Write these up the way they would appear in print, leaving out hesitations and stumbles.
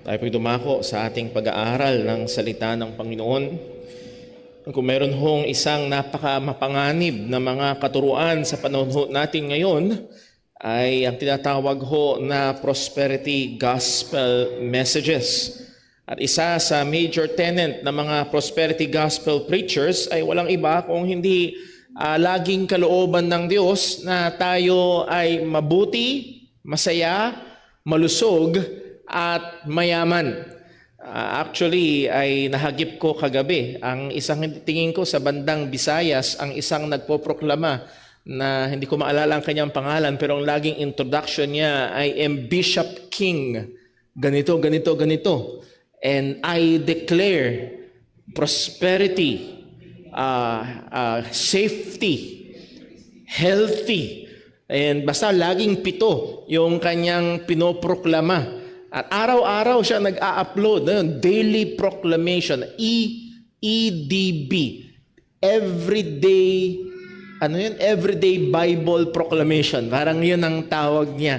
Tayo po'y dumako sa ating pag-aaral ng salita ng Panginoon. Kung meron hong isang napaka-mapanganib na mga katuruan sa panahon natin ngayon, ay ang tinatawag ho na prosperity gospel messages. At isa sa major tenet ng mga prosperity gospel preachers ay walang iba kung hindi laging kalooban ng Diyos na tayo ay mabuti, masaya, malusog, at mayaman. Actually, ay nahagip ko kagabi ang isang tingin ko sa bandang Visayas, ang isang nagpoproklama na hindi ko maalala ang kanyang pangalan, pero ang laging introduction niya ay am Bishop King. Ganito, ganito, ganito. And I declare prosperity, safety, healthy. And basta laging 7 yung kanyang pinoproklama. At araw-araw siya nag-a-upload, daily proclamation, EDB, everyday, everyday Bible proclamation. Parang yun ang tawag niya.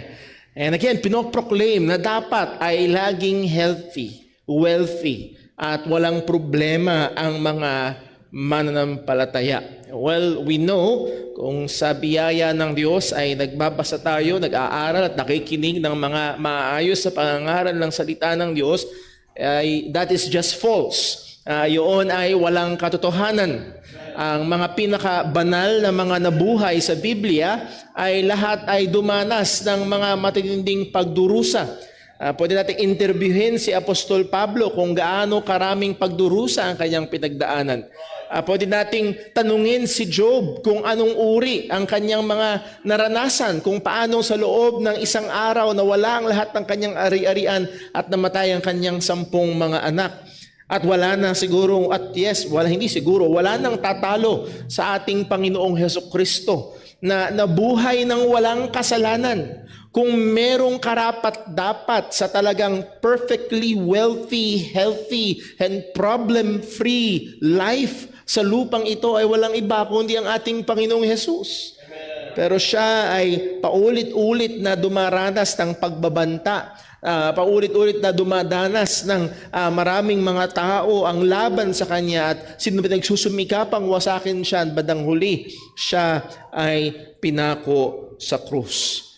And again, pinoproclaim na dapat ay laging healthy, wealthy, at walang problema ang mga mananampalataya. Well, we know kung sa biyaya ng Diyos ay nagbabasa tayo, nag-aaral at nakikinig ng mga maayos sa pangangaral ng salita ng Diyos, ay that is just false. Yun ay walang katotohanan. Ang mga pinakabanal na mga nabuhay sa Biblia ay lahat ay dumanas ng mga matitinding pagdurusa. Pwede natin interviewin si Apostol Pablo kung gaano karaming pagdurusa ang kanyang pinagdaanan. Pwede nating tanungin si Job kung anong uri ang kanyang mga naranasan, kung paano sa loob ng isang araw na wala ang lahat ng kanyang ari-arian at namatay ang kanyang 10 mga anak. At wala na siguro, wala nang tatalo sa ating Panginoong Hesukristo na nabuhay ng walang kasalanan. Kung merong karapat-dapat sa talagang perfectly wealthy, healthy, and problem-free life sa lupang ito ay walang iba kundi ang ating Panginoong Hesus. Pero siya ay paulit-ulit na dumaranas ng pagbabanta, paulit-ulit na dumadanas ng maraming mga tao ang laban sa kanya, at sino ba nagsusumikapang wasakin siya, at bandang huli siya ay pinako sa krus.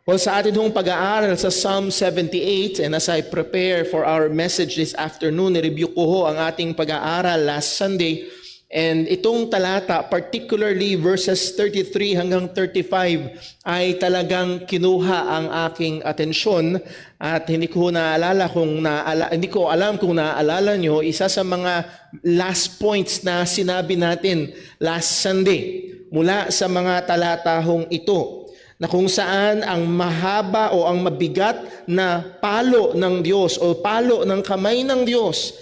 Well, sa atin hong pag-aaral sa Psalm 78, and as I prepare for our message this afternoon, i-review ko ho ang ating pag-aaral last Sunday. And itong talata, particularly verses 33 hanggang 35, ay talagang kinuha ang aking atensyon. At hindi ko alam kung naaalala nyo, isa sa mga last points na sinabi natin last Sunday mula sa mga talatahong ito, na kung saan ang mahaba o ang mabigat na palo ng Diyos o palo ng kamay ng Diyos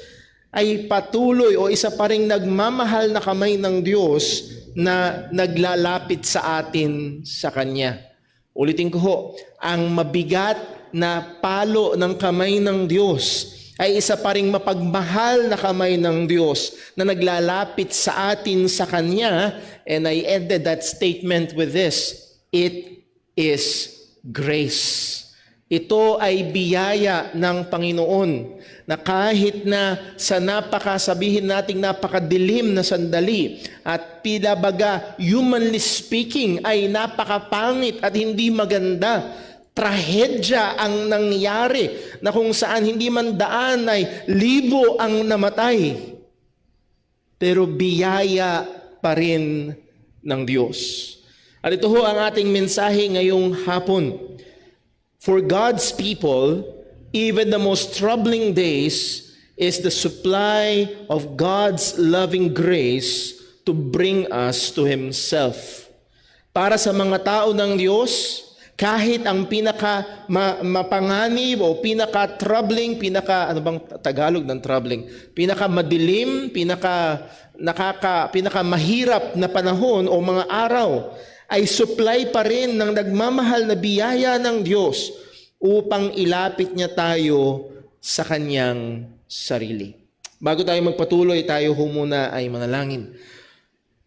ay patuloy o isa pa ring nagmamahal na kamay ng Diyos na naglalapit sa atin sa Kanya. Ulitin ko ho, ang mabigat na palo ng kamay ng Diyos ay isa pa ring mapagmahal na kamay ng Diyos na naglalapit sa atin sa Kanya. And I ended that statement with this: it is grace. Ito ay biyaya ng Panginoon na kahit na sa sabihin nating napakadilim na sandali at pilabaga, humanly speaking, ay napakapangit at hindi maganda, trahedya ang nangyari na kung saan hindi man daan ay 1,000 ang namatay, pero biyaya pa rin ng Diyos. At ito ho ang ating mensahe ngayong hapon. For God's people, even the most troubling days is the supply of God's loving grace to bring us to Himself. Para sa mga tao ng Diyos, kahit ang mapanganib o pinaka-troubling, ano bang Tagalog ng troubling? Pinaka-madilim, pinaka-mahirap na panahon o mga araw, ay supply pa rin ng nagmamahal na biyaya ng Diyos upang ilapit niya tayo sa Kanyang sarili. Bago tayo magpatuloy, tayo muna ay manalangin.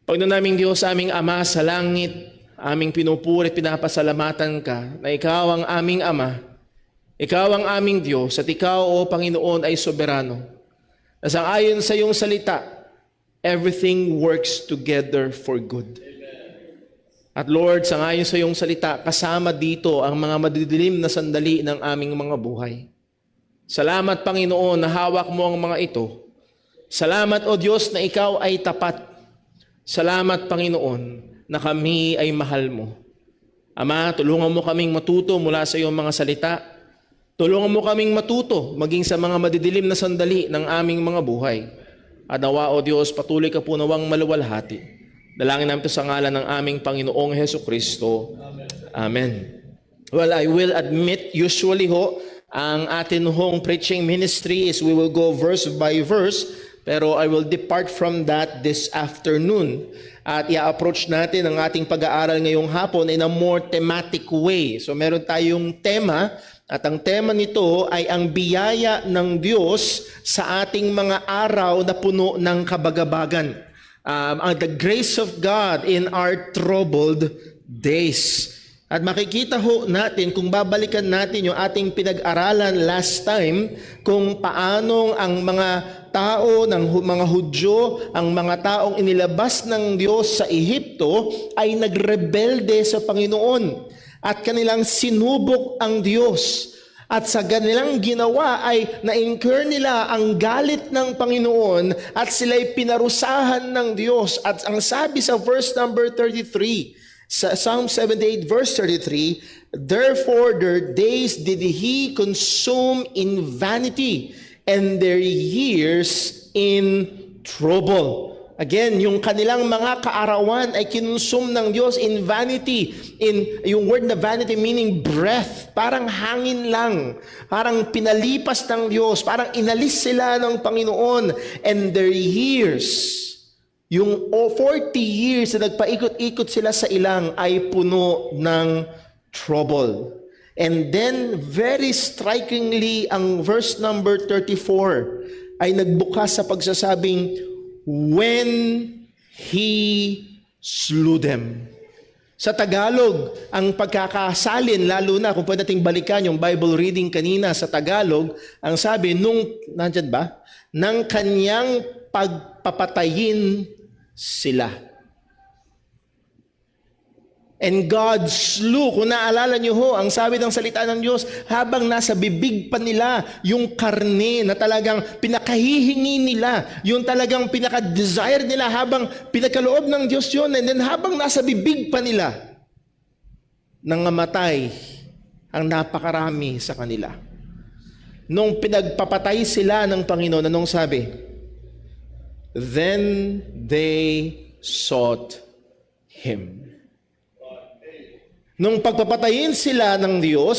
Panginoon naming Diyos, aming Ama sa langit, aming pinupuri at pinapasalamatan ka na Ikaw ang aming Ama, Ikaw ang aming Diyos at ikaw, O Panginoon, ay soberano. Na sang-ayon sa iyong salita, everything works together for good. At Lord, sang-ayon sa iyong salita, kasama dito ang mga madidilim na sandali ng aming mga buhay. Salamat, Panginoon, na hawak mo ang mga ito. Salamat, O Diyos, na ikaw ay tapat. Salamat, Panginoon, na kami ay mahal mo. Ama, tulungan mo kaming matuto mula sa iyong mga salita. Tulungan mo kaming matuto maging sa mga madidilim na sandali ng aming mga buhay. At nawa, O Diyos, patuloy ka po nawang maluwalhati. Dalangin namin ito sa ngalan ng aming Panginoong Hesukristo. Amen. Well, I will admit, usually ang atin preaching ministry is we will go verse by verse, pero I will depart from that this afternoon. At i-approach natin ang ating pag-aaral ngayong hapon in a more thematic way. So meron tayong tema, at ang tema nito ay ang biyaya ng Diyos sa ating mga araw na puno ng kabagabagan. The grace of God in our troubled days. At makikita natin kung babalikan natin yung ating pinag-aralan last time kung paanong ang mga tao ng mga Hudyo, ang mga taong inilabas ng Diyos sa Ehipto ay nagrebelde sa Panginoon at kanilang sinubok ang Diyos. At sa kanilang ginawa ay na-incur nila ang galit ng Panginoon at sila'y pinarusahan ng Diyos. At ang sabi sa verse number 33, sa Psalm 78 verse 33, therefore their days did He consume in vanity, and their years in trouble. Again, yung kanilang mga kaarawan ay kinonsum ng Diyos in vanity. Yung word na vanity meaning breath, parang hangin lang. Parang pinalipas ng Diyos, parang inalis sila ng Panginoon. And their years, yung 40 years na nagpaikot-ikot sila sa ilang ay puno ng trouble. And then, very strikingly, ang verse number 34 ay nagbukas sa pagsasabing, when He slew them. Sa Tagalog, ang pagkakasalin, lalo na kung pwede nating balikan yung Bible reading kanina sa Tagalog, ang sabi, nandyan ba? Nang kanyang pagpapatayin sila. And God slew, kung naalala niyo ang sabi ng salita ng Diyos, habang nasa bibig pa nila yung karne na talagang pinakahihingi nila, yung talagang pinaka-desire nila habang pinagkaloob ng Diyos yun, and then habang nasa bibig pa nila, nangamatay ang napakarami sa kanila. Nung pinagpapatay sila ng Panginoon, anong sabi? Then they sought Him. Nung pagpapatayin sila ng Diyos,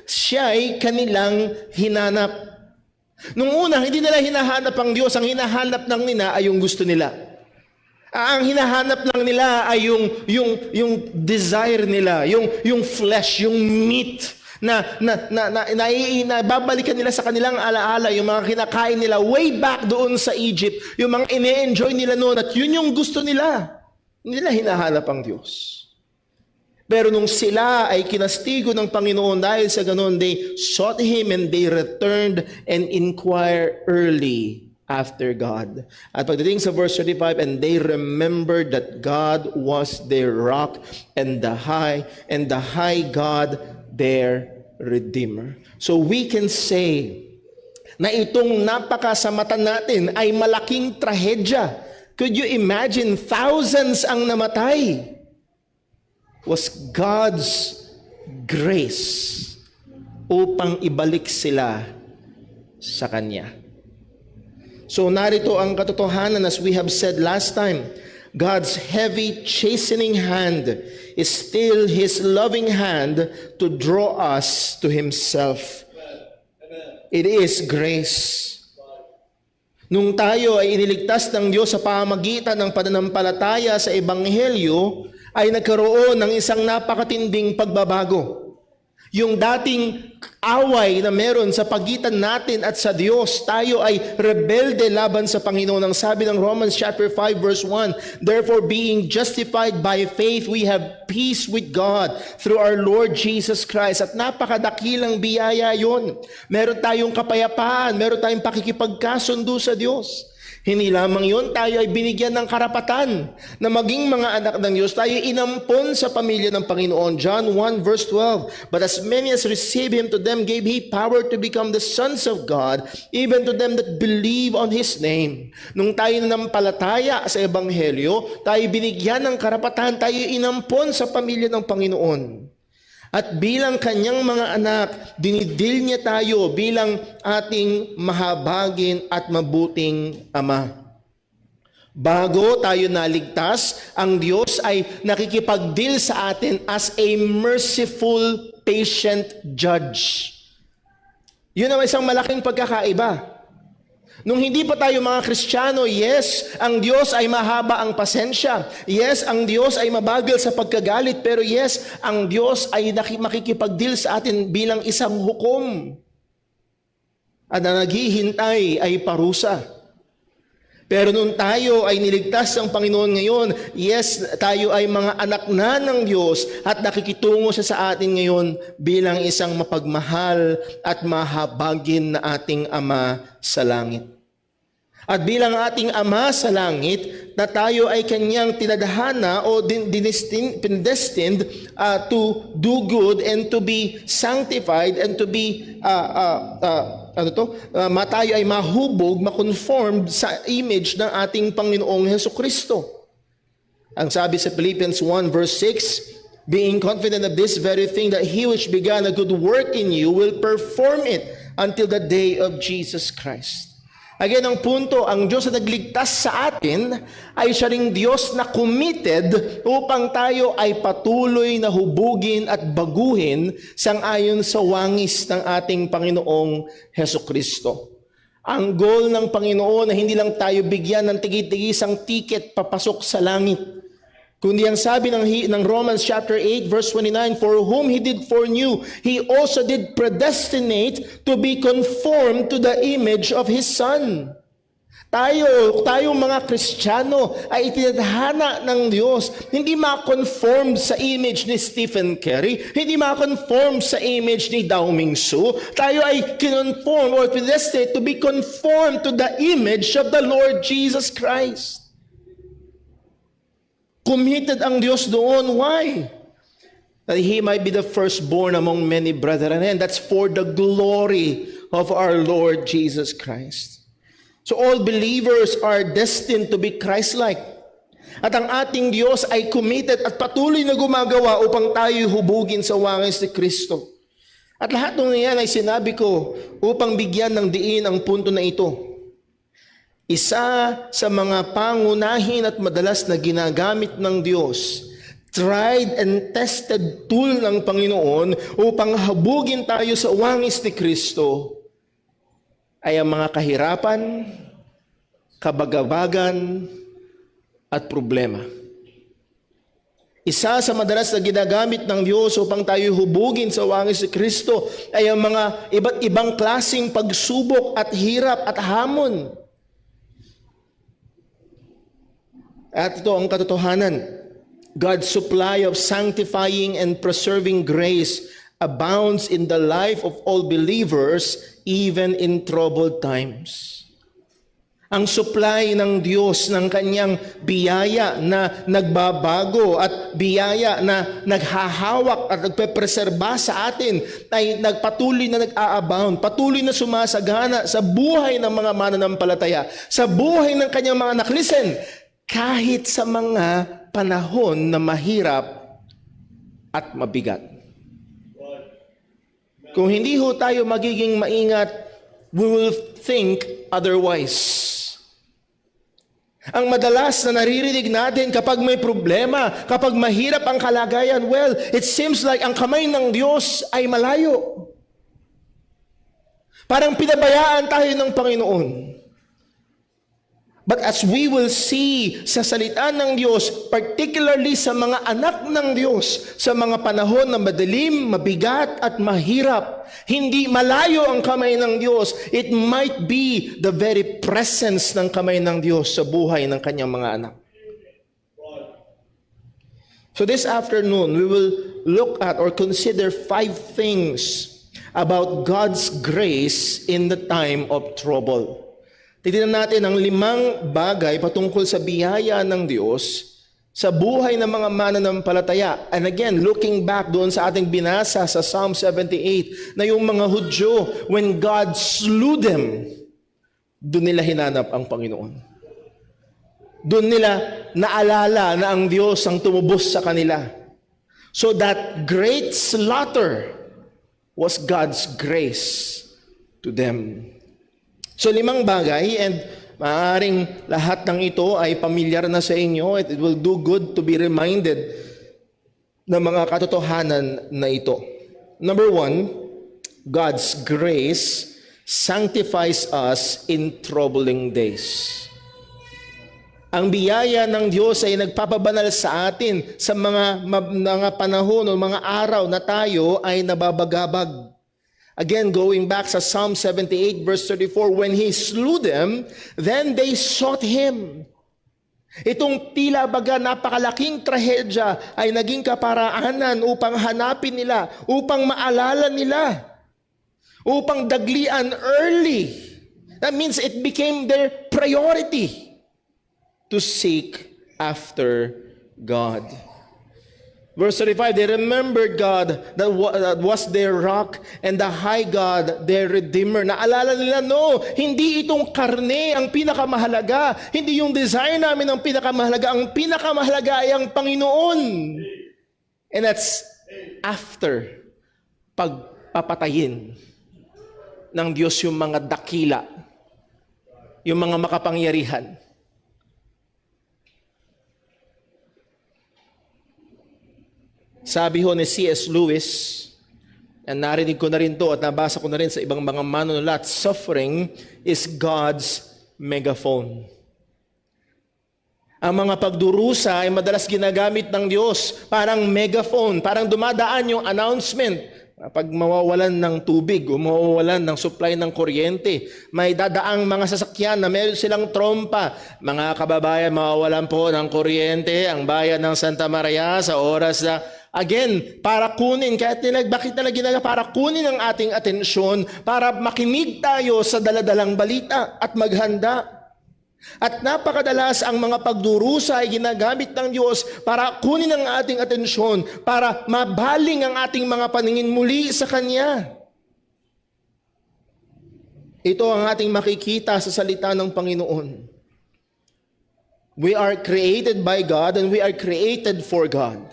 siya'y kanilang hinanap. Nung una, hindi nila hinahanap ang Diyos. Ang hinahanap lang nila ay yung gusto nila. Ang hinahanap lang nila ay yung desire nila, yung flesh, yung meat na babalikan nila sa kanilang alaala, yung mga kinakain nila way back doon sa Egypt, yung mga ine-enjoy nila noon, at yun yung gusto nila. Hindi nila hinahanap ang Diyos. Pero nung sila ay kinastigo ng Panginoon dahil sa ganun, they sought Him and they returned and inquired early after God. At pagdating sa verse 35, and they remembered that God was their rock and the high God their Redeemer. So we can say na itong napakasama natin ay malaking trahedya. Could you imagine thousands ang namatay? Was God's grace upang ibalik sila sa Kanya. So narito ang katotohanan, as we have said last time, God's heavy chastening hand is still His loving hand to draw us to Himself. It is grace. Nung tayo ay iniligtas ng Diyos sa pamamagitan ng pananampalataya sa Ebanghelyo, ay nagkaroon ng isang napakatinding pagbabago. Yung dating away na meron sa pagitan natin at sa Diyos, tayo ay rebelde laban sa Panginoon. Ang sabi ng Romans chapter 5 verse 1, therefore being justified by faith, we have peace with God through our Lord Jesus Christ. At napakadakilang biyaya yun. Meron tayong kapayapaan, meron tayong pakikipagkasundo sa Diyos. Hindi lamang yun, tayo ay binigyan ng karapatan na maging mga anak ng Diyos. Tayo inampon sa pamilya ng Panginoon. John 1 verse 12, but as many as receive Him, to them gave He power to become the sons of God, even to them that believe on His name. Nung tayo nanampalataya sa Ebanghelyo, tayo binigyan ng karapatan, tayo inampon sa pamilya ng Panginoon. At bilang kanyang mga anak, dinidil niya tayo bilang ating mahabagin at mabuting Ama. Bago tayo naligtas, ang Diyos ay nakikipagdeal sa atin as a merciful, patient judge. Yun ang isang malaking pagkakaiba. Nung hindi pa tayo mga Kristiyano, yes, ang Diyos ay mahaba ang pasensya. Yes, ang Diyos ay mabagal sa pagkagalit. Pero yes, ang Diyos ay makikipagdeal sa atin bilang isang hukom. At ang naghihintay ay parusa. Pero nung tayo ay niligtas ng Panginoon ngayon, yes, tayo ay mga anak na ng Diyos at nakikitungo siya sa atin ngayon bilang isang mapagmahal at mahabagin na ating Ama sa langit. At bilang ating Ama sa langit, na tayo ay kanyang tinadhana o predestined to do good and to be sanctified and to be tayo ay mahubog, makonformed sa image ng ating Panginoong Hesukristo. Ang sabi sa Philippians 1 verse 6, being confident of this very thing, that He which began a good work in you will perform it until the day of Jesus Christ. Again, ang punto, ang Diyos na nagligtas sa atin ay siya ring Diyos na committed upang tayo ay patuloy na hubugin at baguhin sang-ayon sa wangis ng ating Panginoong Hesukristo. Ang goal ng Panginoon na hindi lang tayo bigyan ng tigit-tigisang ticket papasok sa langit, kundi ang sabi ng Romans chapter 8 verse 29, for whom He did foreknew, He also did predestinate to be conformed to the image of His Son. Tayong mga Kristiyano ay itinadhana ng Diyos, hindi ma-conform sa image ni Stephen Curry, hindi ma-conform sa image ni Dao Mingsu. Tayo ay kinonform or predestinate to be conformed to the image of the Lord Jesus Christ. Committed ang Diyos doon. Why? That He might be the firstborn among many brethren. And that's for the glory of our Lord Jesus Christ. So all believers are destined to be Christ-like. At ang ating Diyos ay committed at patuloy na gumagawa upang tayo hubugin sa wangis ni Kristo. At lahat ng yan ay sinabi ko upang bigyan ng diin ang punto na ito. Isa sa mga pangunahin at madalas na ginagamit ng Diyos, tried and tested tool ng Panginoon upang habugin tayo sa wangis ni Kristo, ay ang mga kahirapan, kabagabagan, at problema. Isa sa madalas na ginagamit ng Diyos upang tayo hubugin sa wangis ni Kristo ay ang mga iba't ibang klaseng pagsubok at hirap at hamon. At ito ang katotohanan. God's supply of sanctifying and preserving grace abounds in the life of all believers, even in troubled times. Ang supply ng Diyos ng kanyang biyaya na nagbabago at biyaya na naghahawak at nagpepreserba sa atin ay nagpatuloy na nag-a-abound, patuloy na sumasagana sa buhay ng mga mananampalataya, sa buhay ng kanyang mga anak. Listen, kahit sa mga panahon na mahirap at mabigat. Kung hindi ho tayo magiging maingat, we will think otherwise. Ang madalas na naririnig natin kapag may problema, kapag mahirap ang kalagayan, well, it seems like ang kamay ng Diyos ay malayo. Parang pinabayaan tayo ng Panginoon. But as we will see sa salita ng Diyos, particularly sa mga anak ng Diyos, sa mga panahon na madilim, mabigat at mahirap, hindi malayo ang kamay ng Diyos. It might be the very presence ng kamay ng Diyos sa buhay ng kanyang mga anak. So this afternoon, we will look at or consider 5 things about God's grace in the time of trouble. Titignan natin ang 5 bagay patungkol sa biyaya ng Diyos sa buhay ng mga mananampalataya. And again, looking back doon sa ating binasa sa Psalm 78, na yung mga Hudyo, when God slew them, doon nila hinanap ang Panginoon. Doon nila naalala na ang Diyos ang tumubos sa kanila. So that great slaughter was God's grace to them. So 5 bagay, and maaaring lahat ng ito ay pamilyar na sa inyo. It will do good to be reminded ng mga katotohanan na ito. Number 1, God's grace sanctifies us in troubling days. Ang biyaya ng Diyos ay nagpapabanal sa atin sa mga panahon o mga araw na tayo ay nababagabag. Again, going back sa Psalm 78 verse 34, when He slew them, then they sought Him. Itong tila baga napakalaking trahedya ay naging kaparaanan upang hanapin nila, upang maalala nila, upang daglian early. That means it became their priority to seek after God. Verse 35, they remembered God that was their rock and the high God, their Redeemer. Naalala nila, no, hindi itong karne ang pinakamahalaga. Hindi yung desire namin ang pinakamahalaga. Ang pinakamahalaga ay ang Panginoon. And that's after pagpapatayin ng Diyos yung mga dakila, yung mga makapangyarihan. Sabi ho ni C.S. Lewis, and narinig ko na rin to at nabasa ko na rin sa ibang mga manunulat, suffering is God's megaphone. Ang mga pagdurusa ay madalas ginagamit ng Diyos parang megaphone, parang dumadaan yung announcement. Pag mawawalan ng tubig o mawawalan ng supply ng kuryente, may dadaang mga sasakyan na meron silang trompa. Mga kababayan, mawawalan po ng kuryente ang bayan ng Santa Maria sa oras na, again, para kunin, bakit nila ginagawa? Para kunin ang ating atensyon, para makinig tayo sa daladalang balita at maghanda. At napakadalas ang mga pagdurusa ay ginagamit ng Diyos para kunin ang ating atensyon, para mabaling ang ating mga paningin muli sa Kanya. Ito ang ating makikita sa salita ng Panginoon. We are created by God and we are created for God.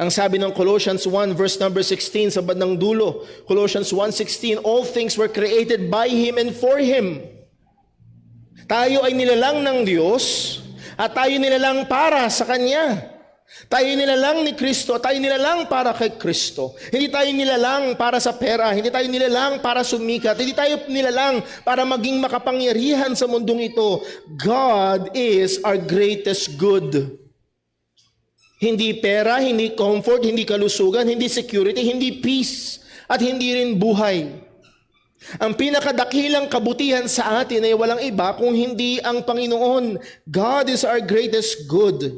Ang sabi ng Colossians 1 verse number 16 sa bandang dulo, Colossians 1:16, all things were created by Him and for Him. Tayo ay nilalang ng Diyos at tayo nilalang para sa Kanya. Tayo nilalang ni Kristo, tayo nilalang para kay Kristo. Hindi tayo nilalang para sa pera, hindi tayo nilalang para sumikat, hindi tayo nilalang para maging makapangyarihan sa mundong ito. God is our greatest good. Hindi pera, hindi comfort, hindi kalusugan, hindi security, hindi peace, at hindi rin buhay. Ang pinakadakilang kabutihan sa atin ay walang iba kung hindi ang Panginoon. God is our greatest good.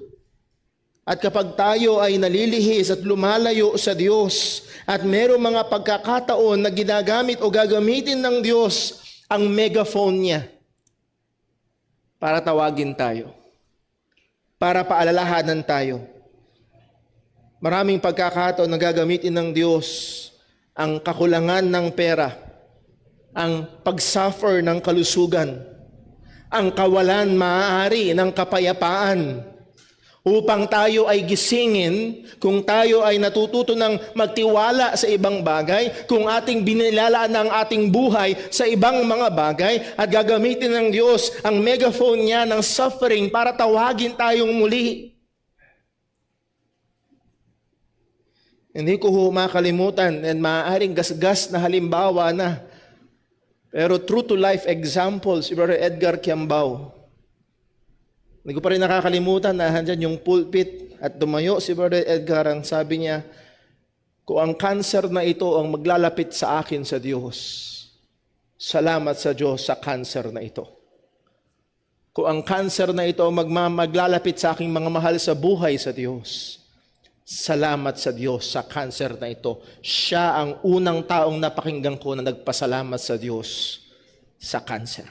At kapag tayo ay nalilihis at lumalayo sa Diyos at merong mga pagkakataon na ginagamit o gagamitin ng Diyos ang megaphone niya para tawagin tayo, para paalalahanan tayo. Maraming pagkakataon na gagamitin ng Diyos ang kakulangan ng pera, ang pagsuffer ng kalusugan, ang kawalan maaari ng kapayapaan, upang tayo ay gisingin kung tayo ay natututo ng magtiwala sa ibang bagay, kung ating binilalaan ang ating buhay sa ibang mga bagay, at gagamitin ng Diyos ang megaphone niya ng suffering para tawagin tayong muli. Hindi ko makalimutan, and maaaring gasgas na halimbawa na, pero true to life examples, si Brother Edgar Kiambao. Hindi ko pa rin nakakalimutan na handyan yung pulpit at tumayo si Brother Edgar, ang sabi niya, kung ang cancer na ito ang maglalapit sa akin sa Diyos, salamat sa Diyos sa cancer na ito. Kung ang cancer na ito ang maglalapit sa aking mga mahal sa buhay sa Diyos, salamat sa Diyos sa cancer na ito. Siya ang unang taong napakinggan ko na nagpasalamat sa Diyos sa cancer.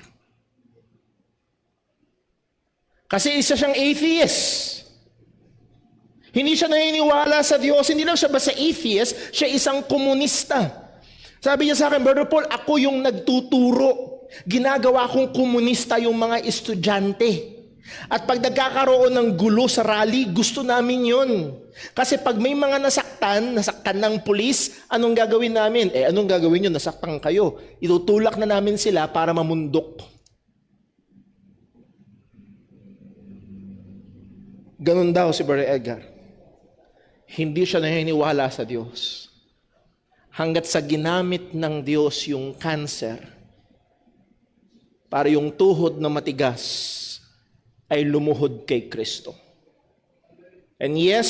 Kasi isa siyang atheist. Hindi siya naniniwala sa Diyos. Hindi lang siya basta atheist, siya isang komunista. Sabi niya sa akin, Brother Paul, ako yung nagtuturo. Ginagawa kong komunista yung mga estudyante. At pag nagkakaroon ng gulo sa rally, gusto namin yun. Kasi pag may mga nasaktan ng pulis, anong gagawin namin? Anong gagawin nyo? Nasaktan kayo. Itutulak na namin sila para mamundok. Ganun daw si Brother Edgar. Hindi siya naniniwala sa Diyos. Hanggat sa ginamit ng Diyos yung cancer para yung tuhod na matigas ay lumuhod kay Kristo. And yes,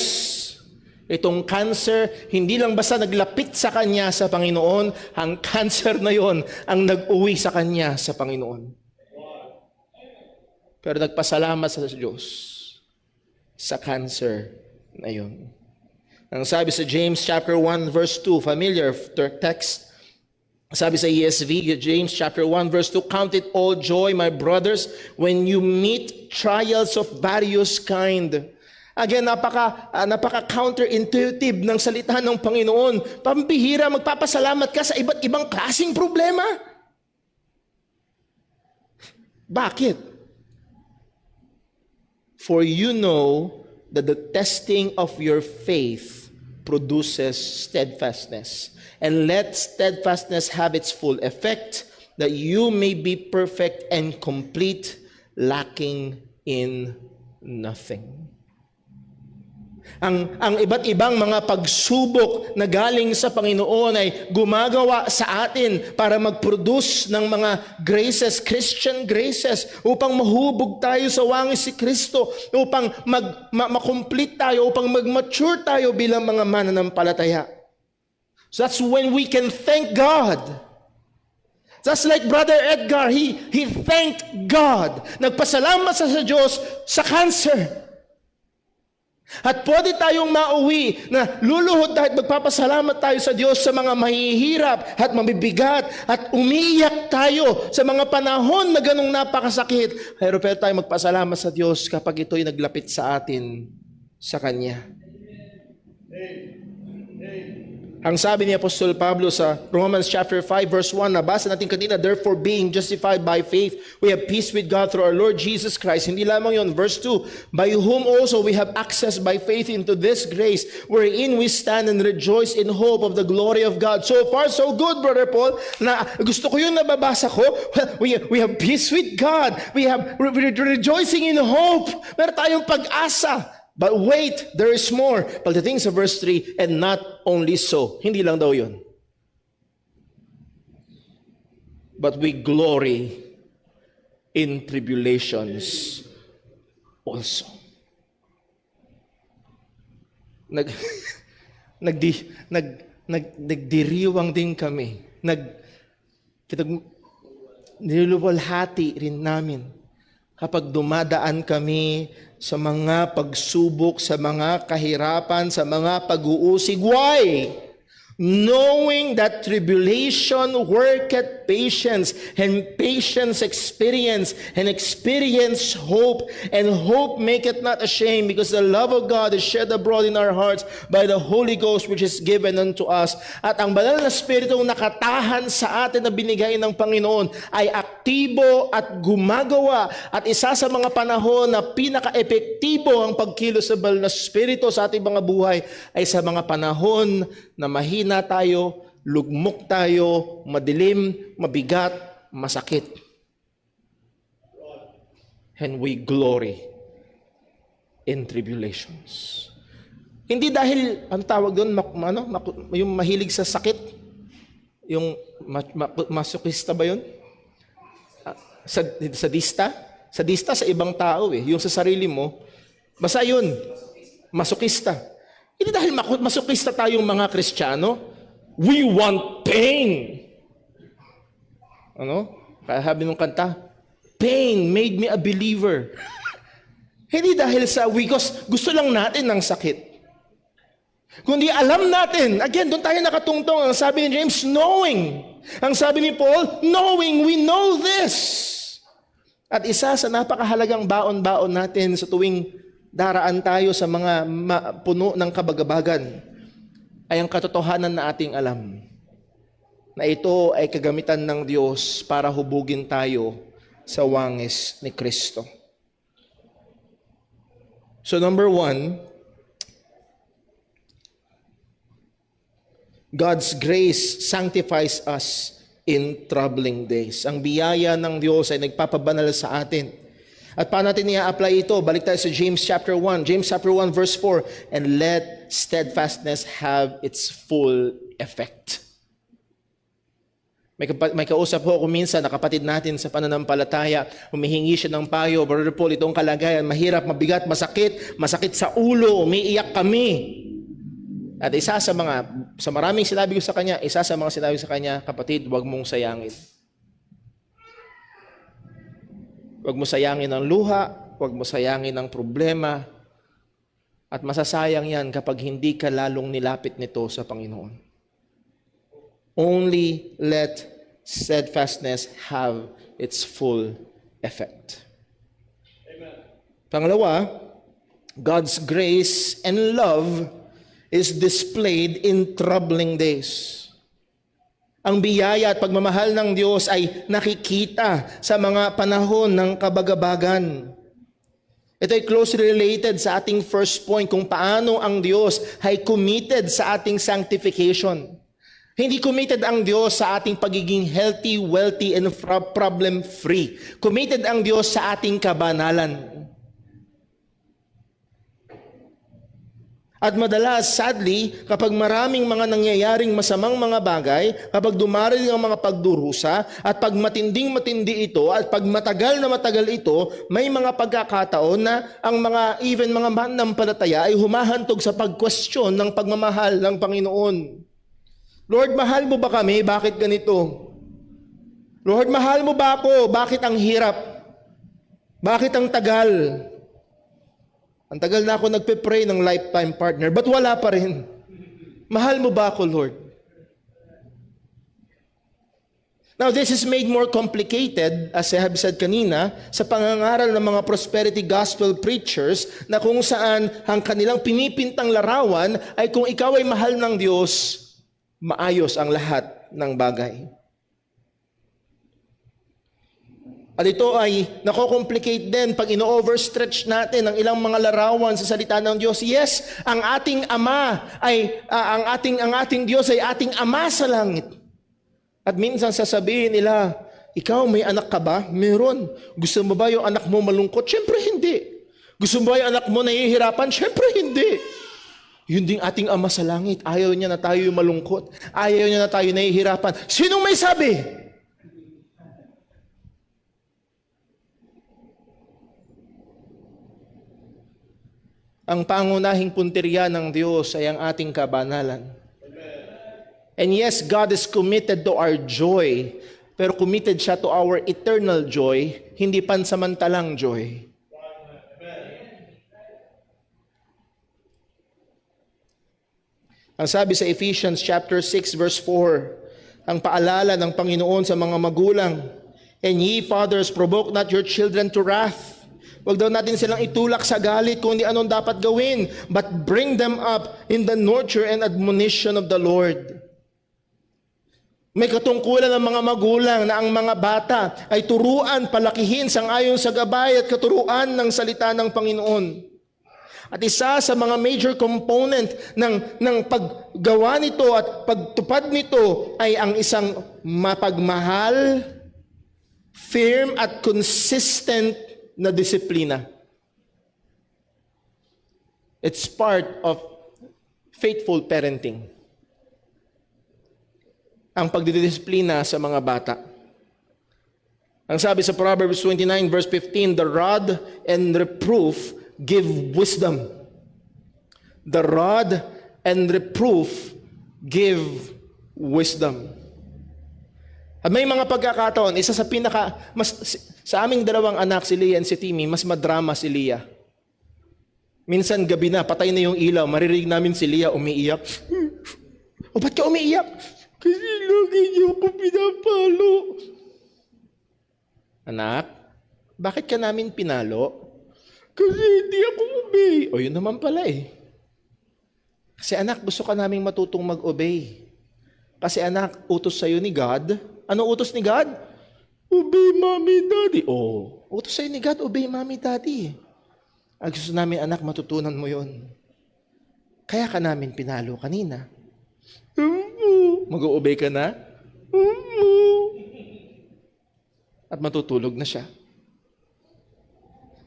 itong cancer, hindi lang basta naglapit sa kanya sa Panginoon, ang cancer na yon ang nag-uwi sa kanya sa Panginoon. Pero nagpasalamat sa Diyos sa cancer na yon. Ang sabi sa James chapter 1 verse 2, familiar text, sabi sa ESV, James chapter 1 verse 2, count it all joy, my brothers, when you meet trials of various kind. Again, napaka-counterintuitive ng salita ng Panginoon. Pambihira, magpapasalamat ka sa iba't ibang klaseng problema. Bakit? For you know that the testing of your faith produces steadfastness. And let steadfastness have its full effect, that you may be perfect and complete, lacking in nothing. Ang iba't ibang mga pagsubok na galing sa Panginoon ay gumagawa sa atin para mag-produce ng mga graces, Christian graces, upang mahubog tayo sa wangis si Kristo, upang makomplete tayo, upang mag-mature tayo bilang mga mananampalataya. So that's when we can thank God. Just like Brother Edgar, he thanked God. Nagpasalamat sa Diyos sa cancer. At pwede tayong mauwi na luluhod tayo at magpapasalamat tayo sa Diyos sa mga mahihirap at mabibigat at umiiyak tayo sa mga panahon na ganong napakasakit. Pero pwede tayo magpasalamat sa Diyos kapag ito'y naglapit sa atin sa Kanya. Ang sabi ni Apostol Pablo sa Romans chapter 5 verse 1, nabasa natin kanina, therefore being justified by faith, we have peace with God through our Lord Jesus Christ. Hindi lamang yon, verse 2, by whom also we have access by faith into this grace, wherein we stand and rejoice in hope of the glory of God. So far, so good, Brother Paul. Na gusto ko yung nababasa ko. We have peace with God. We're rejoicing in hope. Meron tayong pag-asa. But wait, there is more. Pagdating sa verse 3, and not only so. Hindi lang daw yun. But we glory in tribulations also. Nagdiriwang din kami. Niluluwalhati rin namin kapag dumadaan kami sa mga pagsubok, sa mga kahirapan, sa mga pag-uusig. Why? Knowing that tribulation worketh patience, and patience experience, and experience hope, and hope maketh not ashamed, because the love of God is shed abroad in our hearts by the Holy Ghost which is given unto us. At ang banal na Espiritu nakatahan sa atin na binigay ng Panginoon ay aktibo at gumagawa, at isa sa mga panahon na pinaka-epektibo ang pagkilos sa banal na Espiritu sa ating mga buhay ay sa mga panahon na mahina tayo, lugmok tayo, madilim, mabigat, masakit. And we glory in tribulations. Hindi dahil, ang tawag doon, yung mahilig sa sakit, yung masokista ba yun? Sadista? Sadista sa ibang tao eh. Yung sa sarili mo, basta yun, masokista. Hindi dahil masokista tayong mga Kristiyano, we want pain. Ano? Kaya sabi nung kanta, pain made me a believer. Hindi dahil sa because gusto lang natin ng sakit. Kundi alam natin, again, doon tayo nakatungtong. Ang sabi ni James, knowing. Ang sabi ni Paul, knowing, we know this. At isa sa napakahalagang baon-baon natin sa tuwing daraan tayo sa mga puno ng kabagabagan ay ang katotohanan na ating alam na ito ay kagamitan ng Diyos para hubugin tayo sa wangis ni Kristo. So number 1, God's grace sanctifies us in troubling days. Ang biyaya ng Diyos ay nagpapabanal sa atin. At paano natin i-apply ito? Balik tayo sa James chapter 1. James chapter 1 verse 4, and let steadfastness have its full effect. May kausap ho kung minsan na kapatid natin sa pananampalataya, humihingi siya ng payo, Brother Paul, itong kalagayan, mahirap, mabigat, masakit sa ulo, umiiyak kami. At sa maraming sinabi ko sa kanya, isa sa mga sinabi sa kanya, kapatid, huwag mong sayangin. Huwag mo sayangin ang luha, huwag mo sayangin ang problema, at masasayang yan kapag hindi ka lalong nilapit nito sa Panginoon. Only let steadfastness have its full effect. Amen. Pangalawa, God's grace and love is displayed in troubling days. Ang biyaya at pagmamahal ng Diyos ay nakikita sa mga panahon ng kabagabagan. Ito ay closely related sa ating first point kung paano ang Diyos ay committed sa ating sanctification. Hindi committed ang Diyos sa ating pagiging healthy, wealthy, and problem-free. Committed ang Diyos sa ating kabanalan. At madalas, sadly, kapag maraming mga nangyayaring masamang mga bagay, kapag dumarating ang mga pagdurusa, at pag matinding-matindi ito, at pag matagal na matagal ito, may mga pagkakataon na ang mga mananampalataya ay humahantog sa pag-question ng pagmamahal ng Panginoon. Lord, mahal mo ba kami? Bakit ganito? Lord, mahal mo ba ako? Bakit ang hirap? Bakit ang tagal? Ang tagal na ako nagpe-pray ng lifetime partner, but wala pa rin. Mahal mo ba ako, Lord? Now, this is made more complicated, as I have said kanina, sa pangangaral ng mga prosperity gospel preachers na kung saan ang kanilang pinipintang larawan ay kung ikaw ay mahal ng Diyos, maayos ang lahat ng bagay. At ito ay nako-complicate din pag ino-overstretch natin ang ilang mga larawan sa salita ng Diyos. Yes, ang ating Ama ay ang ating Diyos ay ating Ama sa langit. At minsan sasabihin nila, ikaw may anak ka ba? Meron. Gusto mo ba yung anak mo malungkot? Siyempre hindi. Gusto mo ba yung anak mo nahihirapan? Siyempre hindi. Yun ding ating Ama sa langit. Ayaw niya na tayo malungkot. Ayaw niya na tayo nahihirapan. Sinong may sabi? Ang pangunahing punteriya ng Diyos ay ang ating kabanalan. And yes, God is committed to our joy, pero committed siya to our eternal joy, hindi pansamantalang joy. Ang sabi sa Ephesians chapter 6 verse 4, ang paalala ng Panginoon sa mga magulang, and ye fathers, provoke not your children to wrath. Huwag daw natin silang itulak sa galit kung hindi anong dapat gawin, but bring them up in the nurture and admonition of the Lord. May katungkulan ng mga magulang na ang mga bata ay turuan, palakihin sangayon sa gabay at katuruan ng salita ng Panginoon. At isa sa mga major component ng paggawa nito at pagtupad nito ay ang isang mapagmahal, firm at consistent na disiplina. It's part of faithful parenting. Ang pagdidisiplina sa mga bata. Ang sabi sa Proverbs 29 verse 15, the rod and reproof give wisdom. The rod and reproof give wisdom. At may mga pagkakataon, isa sa sa aming dalawang anak, si Leah and si Timmy, mas madrama si Leah. Minsan gabi na, patay na yung ilaw, maririnig namin si Leah umiiyak. O ba't ka umiiyak? Kasi lagi niyo ako pinapalo. Anak, bakit ka namin pinalo? Kasi hindi ako obey. O yun naman pala eh. Kasi anak, gusto ka naming matutong mag-obey. Kasi anak, utos sa'yo ni God. Ano utos ni God? Obey mommy, daddy. Oh, utos sa'yo ni God, obey mommy, daddy. Ang gusto namin, anak, matutunan mo yon. Kaya ka namin pinalo kanina. Mag-obey ka na? At matutulog na siya.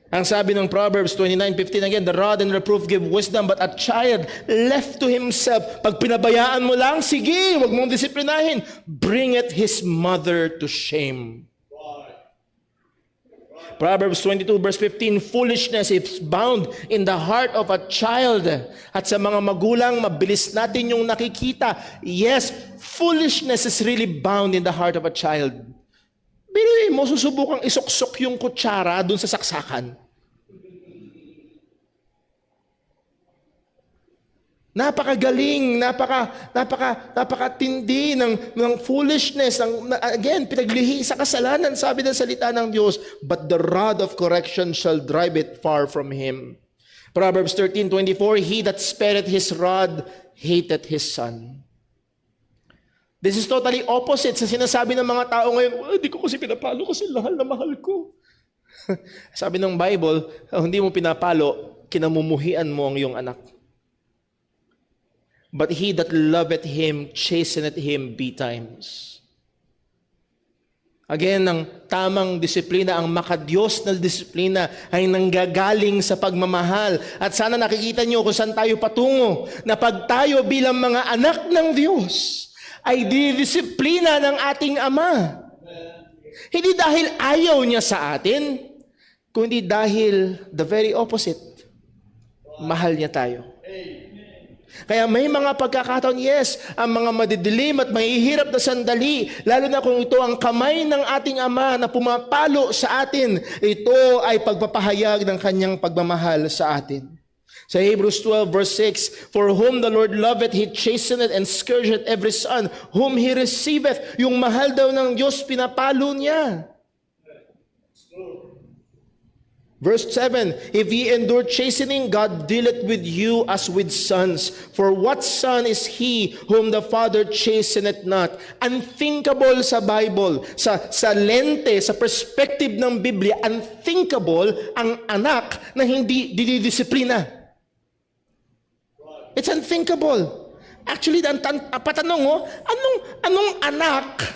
Ang sabi ng Proverbs 29:15 again, the rod and reproof give wisdom, but a child left to himself, pag pinabayaan mo lang, sige, wag mong disiplinahin, bringeth his mother to shame. Proverbs 22 verse 15, foolishness is bound in the heart of a child. At sa mga magulang, mabilis natin yung nakikita. Yes, foolishness is really bound in the heart of a child. Biruin mo, susubukang isuksok yung kutsara dun sa saksakan. Napakagaling, napakatindi ng foolishness. Again, pinaglihi sa kasalanan, sabi ng salita ng Diyos, but the rod of correction shall drive it far from him. Proverbs 13:24, he that spareth his rod hateth his son. This is totally opposite sa sinasabi ng mga tao ngayon, hindi ko kasi pinapalo kasi mahal ko. Sabi ng Bible, hindi mo pinapalo, kinamumuhian mo ang iyong anak. But he that loveth him, chasteneth him betimes. Again, ang tamang disiplina, ang makadiyos na disiplina ay nanggagaling sa pagmamahal. At sana nakikita niyo kung saan tayo patungo, na pag tayo bilang mga anak ng Diyos, ay didisiplina ng ating Ama. Hindi dahil ayaw niya sa atin, kundi dahil the very opposite, mahal niya tayo. Kaya may mga pagkakataon, yes, ang mga madidilim at mahihirap na sandali, lalo na kung ito ang kamay ng ating Ama na pumapalo sa atin, ito ay pagpapahayag ng kanyang pagmamahal sa atin. Sa Hebrews 12 verse 6, for whom the Lord loveth, He chasteneth and scourgeth every son whom He receiveth. Yung mahal daw ng Diyos, pinapalo niya. Verse 7, if ye endure chastening, God dealeth with you as with sons. For what son is he whom the Father chasteneth not? Unthinkable sa Bible, sa lente, sa perspective ng Biblia, unthinkable ang anak na hindi dinidisiplina. It's unthinkable. Actually, patanong mo, anong anak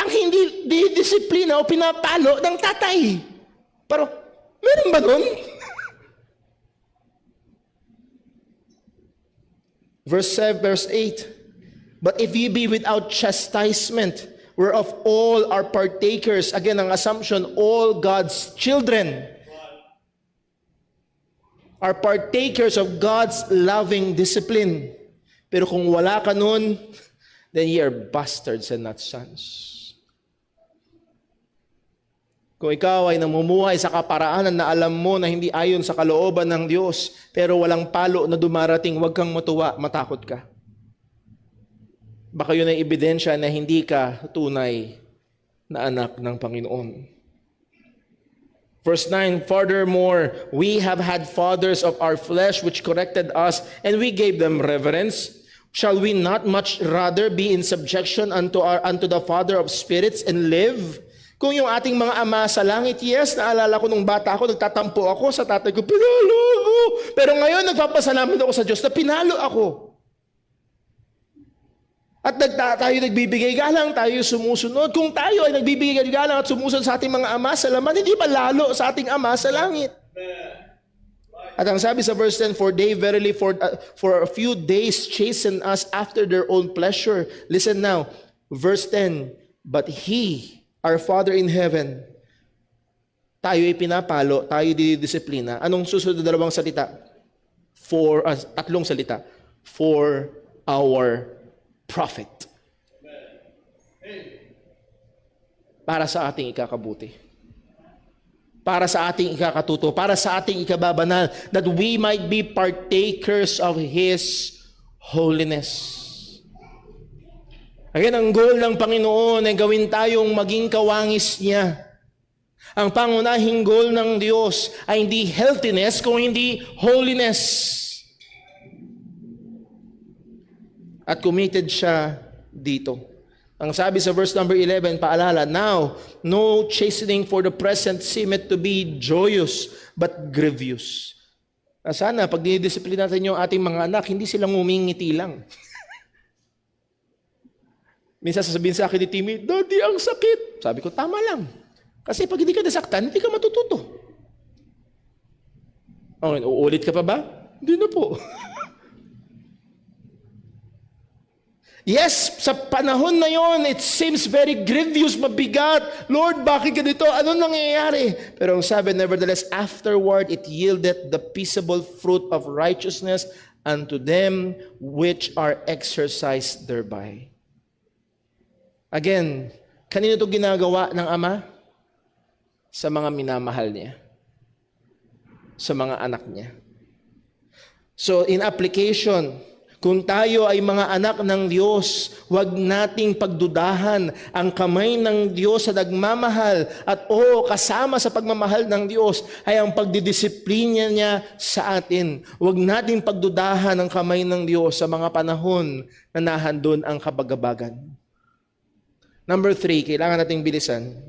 ang hindi dinidisiplina o pinapalo ng tatay? Pero, meron ba nun? Verse 8, but if ye be without chastisement, whereof all are partakers, again, ang assumption, all God's children are partakers of God's loving discipline. Pero kung wala ka nun, then ye are bastards and not sons. Kung ikaw ay namumuhay sa kaparaanan na alam mo na hindi ayon sa kalooban ng Diyos, pero walang palo na dumarating, huwag kang matuwa, matakot ka. Baka yun ay ebidensya na hindi ka tunay na anak ng Panginoon. Verse 9, furthermore, we have had fathers of our flesh which corrected us, and we gave them reverence. Shall we not much rather be in subjection unto the Father of spirits and live? Kung yung ating mga ama sa langit, yes, naalala ko nung bata ako, nagtatampo ako sa tatay ko, pinalo ako. Pero ngayon, nagpapasalamat ako sa Diyos na pinalo ako. At tayo nagbibigay galang, tayo sumusunod. Kung tayo ay nagbibigay galang at sumusunod sa ating mga ama sa laman, hindi ba lalo sa ating ama sa langit? At ang sabi sa verse 10, for they verily for a few days chasten us after their own pleasure. Listen now, verse 10, but He Our Father in heaven, tayo ay pinapalo, tayo didisiplina. Anong susunod na dalawang salita? Tatlong salita. For our profit. Para sa ating ikakabuti. Para sa ating ikakatuto. Para sa ating ikababanal. That we might be partakers of His holiness. Again, ang goal ng Panginoon ay gawin tayong maging kawangis niya. Ang pangunahing goal ng Diyos ay hindi healthiness, kung hindi holiness. At committed siya dito. Ang sabi sa verse number 11, paalala, now, no chastening for the present seemeth to be joyous, but grievous. Sana, pag dinidisiplina natin yung ating mga anak, hindi silang umingiti lang. Minsan sasabihin sa akin ni Timmy, Daddy, ang sakit. Sabi ko, tama lang. Kasi pag hindi ka nasaktan, hindi ka matututo. Okay, uulit ka pa ba? Hindi na po. Yes, sa panahon na yon, it seems very grievous, mabigat. Lord, bakit ganito? Ano nangyayari? Pero ang sabi, nevertheless, afterward, it yieldeth the peaceable fruit of righteousness unto them which are exercised thereby. Again, kanino ito ginagawa ng Ama? Sa mga minamahal niya. Sa mga anak niya. So, in application, kung tayo ay mga anak ng Diyos, huwag nating pagdudahan ang kamay ng Diyos sa nagmamahal at kasama sa pagmamahal ng Diyos ay ang pagdidisiplina niya sa atin. Huwag nating pagdudahan ang kamay ng Diyos sa mga panahon na nahandon ang kabagabagan. Number 3, kailangan nating bilisan.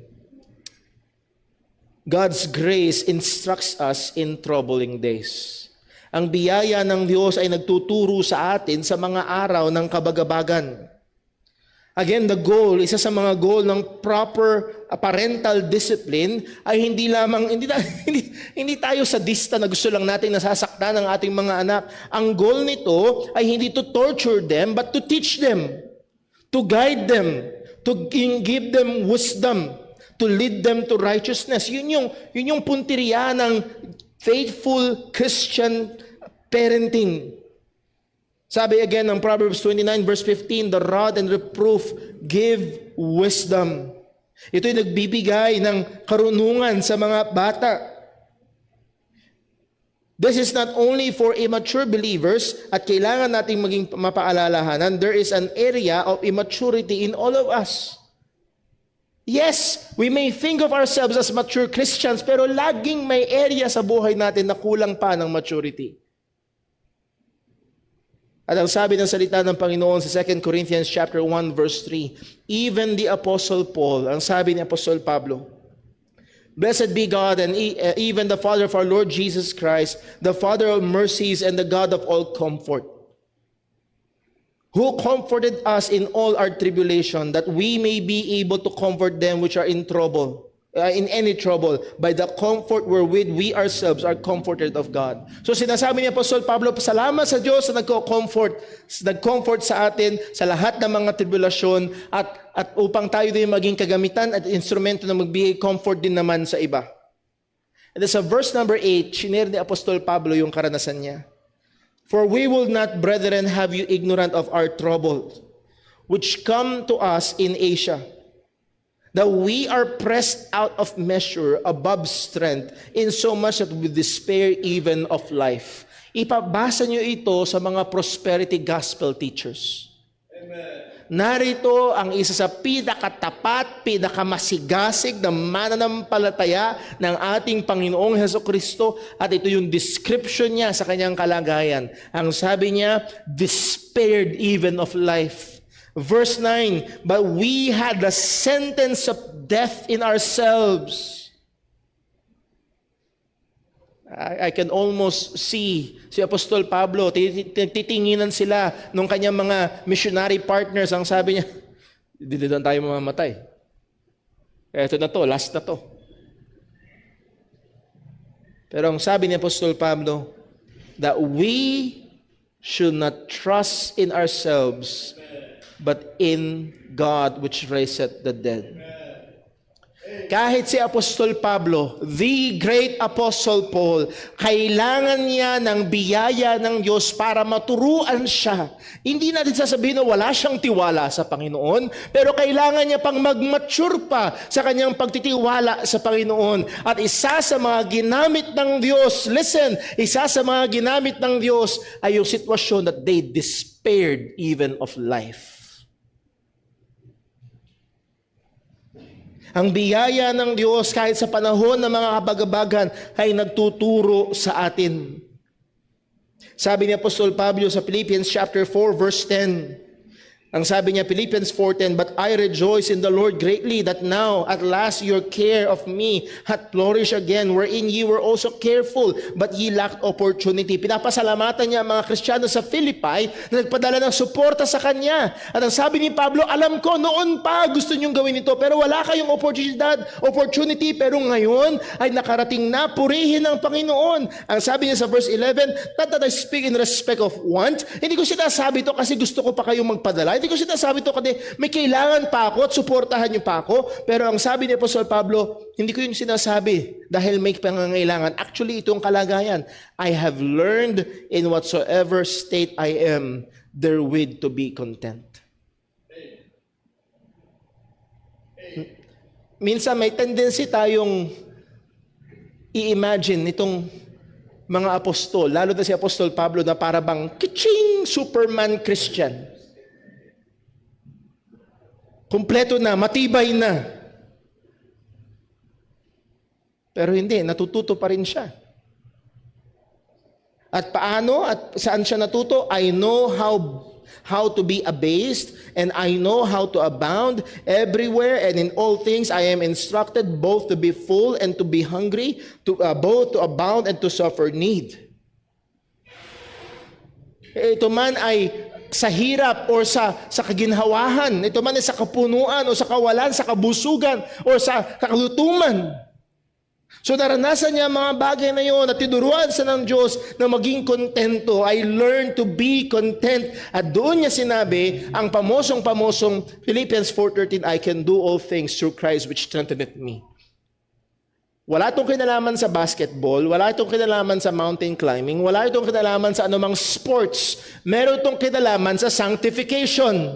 God's grace instructs us in troubling days. Ang biyaya ng Diyos ay nagtuturo sa atin sa mga araw ng kabagabagan. Again, the goal, isa sa mga goal ng proper parental discipline ay hindi tayo sadista na gusto lang natin nasasaktan ng ating mga anak. Ang goal nito ay hindi to torture them but to teach them, to guide them, to give them wisdom, to lead them to righteousness. Yun yung punteriya ng faithful Christian parenting. Sabi again ng Proverbs 29 verse 15, the rod and reproof give wisdom. Ito'y nagbibigay ng karunungan sa mga bata. This is not only for immature believers at kailangan nating maging mapaalalahanan, there is an area of immaturity in all of us. Yes, we may think of ourselves as mature Christians, pero laging may area sa buhay natin na kulang pa ng maturity. At ang sabi ng salita ng Panginoon sa 2 Corinthians chapter 1 verse 3, even the Apostle Paul, ang sabi ni Apostol Pablo, blessed be God and even the Father of our Lord Jesus Christ, the Father of mercies and the God of all comfort, who comforted us in all our tribulation, that we may be able to comfort them which are in trouble, in any trouble, by the comfort wherewith we ourselves are comforted of God. So sinasabi ni Apostol Pablo, salamat sa Diyos na nag-comfort sa atin sa lahat ng mga tribulasyon at upang tayo din maging kagamitan at instrumento na magbigay comfort din naman sa iba. And sa verse number 8, shinare ni Apostol Pablo yung karanasan niya. For we will not, brethren, have you ignorant of our troubles, which come to us in Asia, that we are pressed out of measure above strength, insomuch that we despair even of life. Ipabasa nyo ito sa mga prosperity gospel teachers. Amen. Narito ang isa sa pinakatapat, pinakamasigasig na mananampalataya ng ating Panginoong Hesukristo, at ito yung description niya sa kanyang kalagayan. Ang sabi niya, despaired even of life. Verse 9, but we had the sentence of death in ourselves. I can almost see si Apostol Pablo, titinginan sila nung kanyang mga missionary partners. Ang sabi niya, hindi na tayo mamamatay. Ito na to, last na to. Pero ang sabi ni Apostol Pablo, that we should not trust in ourselves, but in God which raiseth the dead. Kahit si Apostol Pablo, the great Apostle Paul, kailangan niya ng biyaya ng Diyos para maturuan siya. Hindi natin sasabihin na wala siyang tiwala sa Panginoon, pero kailangan niya pang mag-mature pa sa kanyang pagtitiwala sa Panginoon. At isa sa mga ginamit ng Diyos, listen, isa sa mga ginamit ng Diyos ay yung sitwasyon that they despaired even of life. Ang biyaya ng Diyos kahit sa panahon ng mga kabagabagan ay nagtuturo sa atin. Sabi ni Apostol Pablo sa Philippians chapter 4 verse 10, ang sabi niya, Philippians 4:10, "But I rejoice in the Lord greatly that now at last your care of me hath flourished again, wherein ye were also careful, but ye lacked opportunity." Pinapasalamatan niya ang mga Kristiyano sa Philippi na nagpadala ng suporta sa kanya. At ang sabi ni Pablo, alam ko noon pa gusto niyong gawin ito, pero wala kayong opportunity, pero ngayon ay nakarating na, purihin ng Panginoon. Ang sabi niya sa verse 11, "Not that I speak in respect of want." Hindi ko sinasabi ito kasi gusto ko pa kayong magpadala. Hindi ko sinasabi ito kasi may kailangan pa ako at suportahan niyo pa ako. Pero ang sabi ni Apostol Pablo, hindi ko yung sinasabi dahil may pangangailangan. Actually, itong kalagayan. "I have learned in whatsoever state I am, therewith to be content." Minsan may tendency tayong i-imagine itong mga apostol, lalo na si Apostol Pablo na para bang kitching Superman Christian. Kumpleto na, matibay na. Pero hindi, natututo pa rin siya. At paano at saan siya natuto? "I know how to be abased, and I know how to abound everywhere, and in all things I am instructed both to be full and to be hungry, both to abound and to suffer need." Ito man ay sa hirap o sa kaginhawahan, ito man ay sa kapunuan o sa kawalan, sa kabusugan o sa kalutuman. So naranasan niya mga bagay na yun at tinuruan sa ng Diyos na maging kontento. "I learned to be content." At doon niya sinabi ang pamosong Philippians 4:13, "I can do all things through Christ which strengtheneth me." Wala itong kinalaman sa basketball, wala itong kinalaman sa mountain climbing, wala itong kinalaman sa anumang sports. Meron itong kinalaman sa sanctification.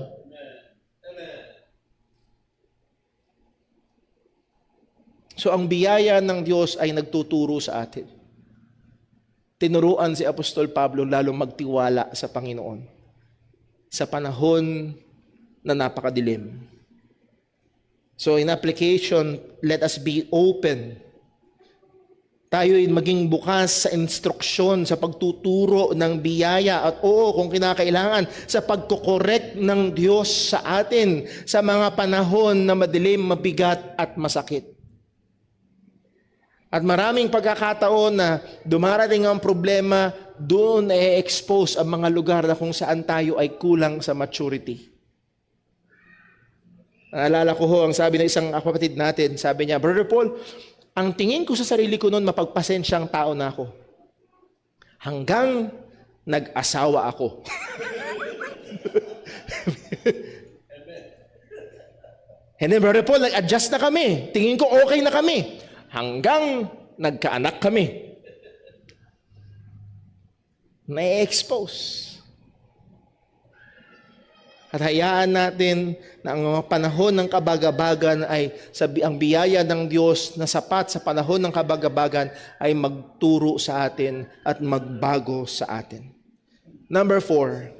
So ang biyaya ng Diyos ay nagtuturo sa atin. Tinuruan si Apostol Pablo lalong magtiwala sa Panginoon sa panahon na napakadilim. So in application, let us be open. Tayo'y maging bukas sa instruksyon, sa pagtuturo ng biyaya at oo, kung kinakailangan, sa pagkokorek ng Diyos sa atin sa mga panahon na madilim, mabigat at masakit. At maraming pagkakataon na dumarating ang problema, doon expose ang mga lugar na kung saan tayo ay kulang sa maturity. Naalala ko ang sabi ng isang kapatid natin, sabi niya, "Brother Paul, ang tingin ko sa sarili ko noon, mapagpasensyang tao na ako. Hanggang nag-asawa ako." And then, Brother Paul, nag-adjust na kami. Tingin ko okay na kami. Hanggang nagkaanak kami. Na-expose. At hayaan natin na ang panahon ng kabagabagan ay ang biyaya ng Diyos na sapat sa panahon ng kabagabagan ay magturo sa atin at magbago sa atin. Number 4,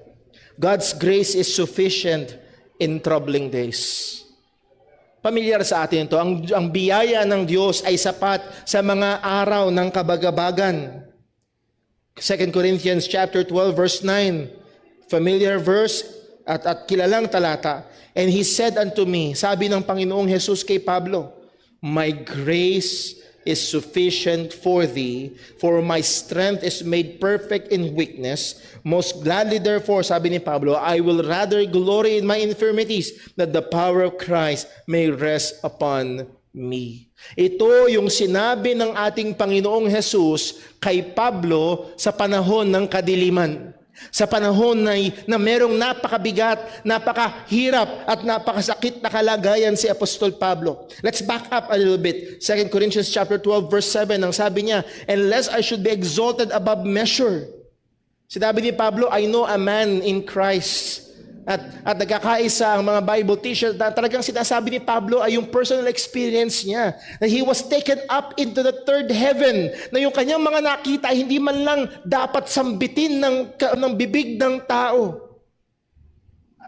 God's grace is sufficient in troubling days. Pamilyar sa atin ito. Ang biyaya ng Diyos ay sapat sa mga araw ng kabagabagan. 2 Corinthians chapter 12 verse 9. Familiar verse at kilalang talata. "And he said unto me," sabi ng Panginoong Jesus kay Pablo, "My grace is sufficient for thee, for my strength is made perfect in weakness. Most gladly therefore," sabi ni Pablo, "I will rather glory in my infirmities, that the power of Christ may rest upon me." Ito yung sinabi ng ating Panginoong Jesus kay Pablo sa panahon ng kadiliman. Sa panahon na merong napakabigat, napakahirap at napakasakit na kalagayan si Apostol Pablo. Let's back up a little bit. 2 Corinthians chapter 12 verse 7, ang sabi niya, "Unless I should be exalted above measure." Sinabi ni Pablo, I know a man in Christ. At nagkakaisa ang mga Bible teachers na talagang sinasabi ni Pablo ay yung personal experience niya. Na he was taken up into the third heaven. Na yung kanyang mga nakita, hindi man lang dapat sambitin ng bibig ng tao.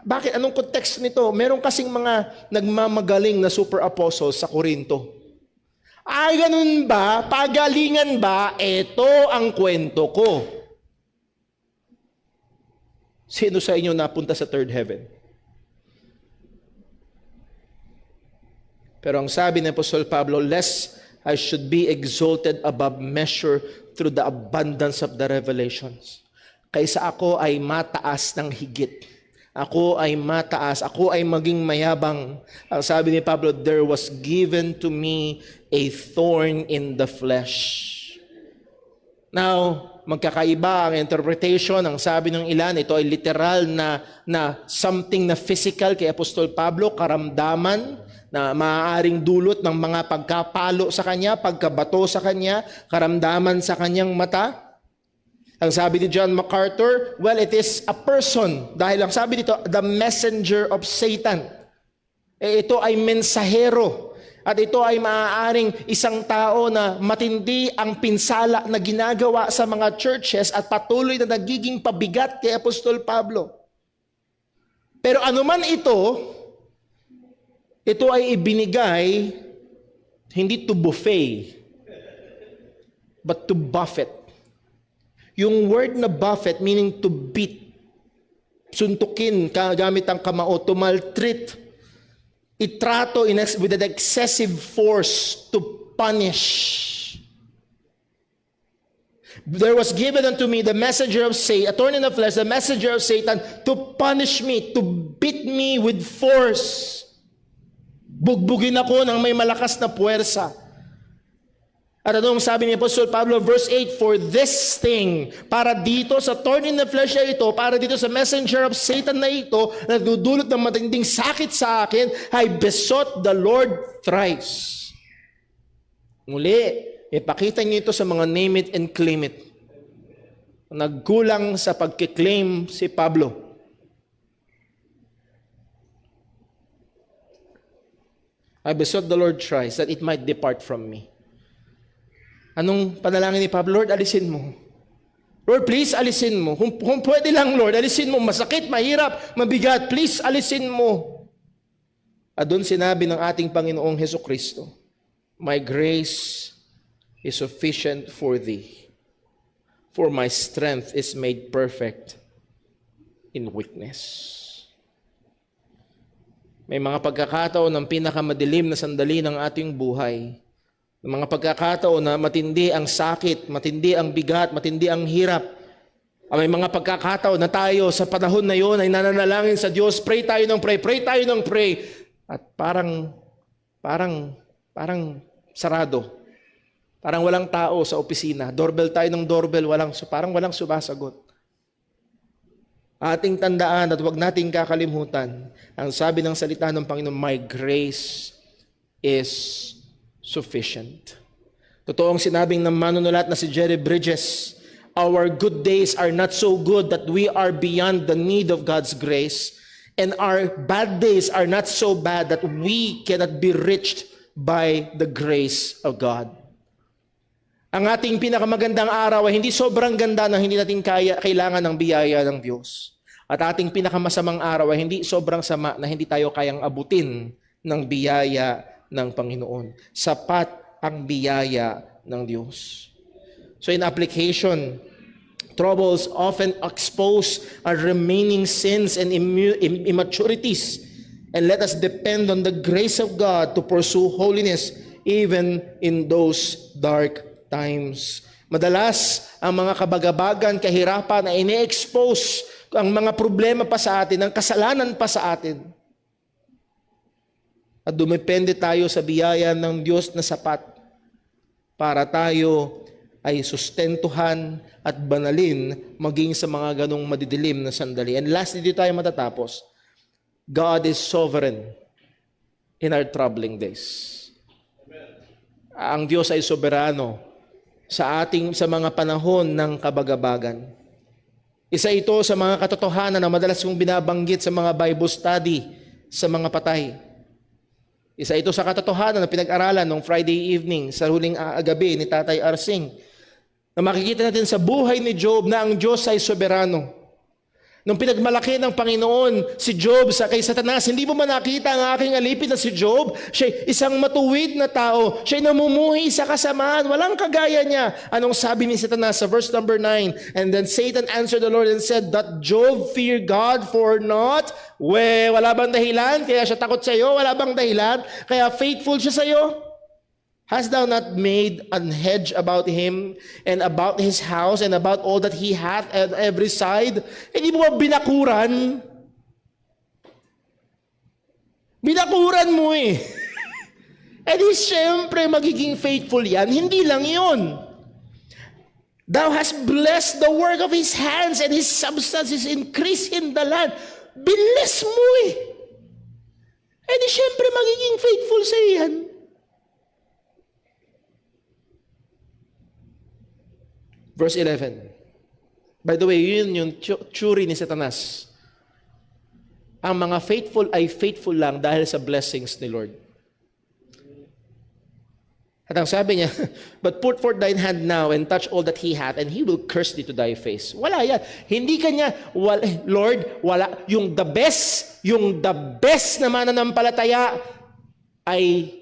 Bakit? Anong context nito? Meron kasing mga nagmamagaling na super apostles sa Korinto. Ay, ganun ba? Pagalingan ba? Ito ang kwento ko. Sino sa inyo napunta sa third heaven? Pero ang sabi ni Apostol Pablo, lest I should be exalted above measure through the abundance of the revelations. Kaysa ako ay mataas ng higit. Ako ay mataas. Ako ay maging mayabang. Ang sabi ni Pablo, there was given to me a thorn in the flesh. Now, magkakaiba ang interpretation. Ang sabi ng ilan, ito ay literal na something na physical kay Apostol Pablo, karamdaman na maaaring dulot ng mga pagkapalo sa kanya, pagkabato sa kanya, karamdaman sa kanyang mata. Ang sabi ni John MacArthur, well, it is a person. Dahil ang sabi dito, the messenger of Satan. Ito ay mensahero. At ito ay maaaring isang tao na matindi ang pinsala na ginagawa sa mga churches at patuloy na nagiging pabigat kay Apostol Pablo. Pero anuman ito ay ibinigay hindi to buffet, but to buffet. Yung word na buffet meaning to beat, suntukin gamit ang kamao, to maltreat, itrato with an excessive force to punish. There was given unto me the messenger of Satan, a thorn in the flesh, the messenger of Satan, to punish me, to beat me with force. Bugbugin ako ng may malakas na puwersa. At anong sabi ni Apostol Pablo, verse 8, for this thing, para dito sa thorn in the flesh na ito, para dito sa messenger of Satan na ito, na nagdudulot ng matinding sakit sa akin, I besought the Lord thrice. Muli, ipakita niyo ito sa mga name it and claim it. Nagkulang sa pagkiklaim si Pablo. I besought the Lord thrice that it might depart from me. Anong panalangin ni Pablo? Lord, alisin mo. Lord, please alisin mo. Kung pwede lang, Lord, alisin mo. Masakit, mahirap, mabigat. Please alisin mo. At doon sinabi ng ating Panginoong Hesukristo, my grace is sufficient for thee, for my strength is made perfect in weakness. May mga pagkakataon ng pinakamadilim na sandali ng ating buhay, mga pagkakataon na matindi ang sakit, matindi ang bigat, matindi ang hirap. May mga pagkakataon na tayo sa panahon na yon ay nananalangin sa Diyos, pray tayo ng pray. At parang sarado. Parang walang tao sa opisina. Doorbell tayo ng doorbell, parang walang sumasagot. Ating tandaan at huwag nating kakalimutan, ang sabi ng salita ng Panginoon, my grace is sufficient. Totoong sinabing ng manunulat na si Jerry Bridges, our good days are not so good that we are beyond the need of God's grace, and our bad days are not so bad that we cannot be reached by the grace of God. Ang ating pinakamagandang araw ay hindi sobrang ganda na hindi natin kailangan ng biyaya ng Diyos. At ating pinakamasamang araw ay hindi sobrang sama na hindi tayo kayang abutin ng biyaya ng Panginoon. Sapat ang biyaya ng Diyos. So in application, troubles often expose our remaining sins and immaturities, and let us depend on the grace of God to pursue holiness even in those dark times. Madalas, ang mga kabagabagan, kahirapan na ine-expose ang mga problema pa sa atin, ang kasalanan pa sa atin. At dumepende tayo sa biyaya ng Diyos na sapat para tayo ay sustentuhan at banalin maging sa mga ganong madidilim na sandali. And lastly, dito tayo matatapos. God is sovereign in our troubling days. Ang Diyos ay soberano sa mga panahon ng kabagabagan. Isa ito sa mga katotohanan na madalas kong binabanggit sa mga Bible study sa mga patay. Isa ito sa katotohanan na pinag-aralan nung Friday evening sa huling gabi ni Tatay Arsing, na makikita natin sa buhay ni Job na ang Diyos ay soberano. Nung pinagmalaki ng Panginoon si Job kay Satanas, hindi mo man nakita ang aking alipin na si Job? Siya isang matuwid na tao. Siya namumuhi sa kasamaan. Walang kagaya niya. Anong sabi ni Satanas sa verse number 9? And then Satan answered the Lord and said, "That Job fear God for naught?" Wala bang dahilan? Kaya siya takot sa iyo? Wala bang dahilan? Kaya faithful siya sa iyo? Hast thou not made an hedge about him and about his house and about all that he hath at every side? Hindi mo ba binakuran? Binakuran mo eh. E di syempre magiging faithful yan. Hindi lang yun. Thou hast blessed the work of his hands and his substance is increased in the land. Bless mo eh. E di syempre magiging faithful sa yan. Verse 11. By the way, yun yung tsuri ni Satanas. Ang mga faithful ay faithful lang dahil sa blessings ni Lord. At ang sabi niya, "But put forth thine hand now and touch all that he hath, and he will curse thee to thy face." Wala yan. Hindi kanya, Lord, wala. Yung the best na mananampalataya ay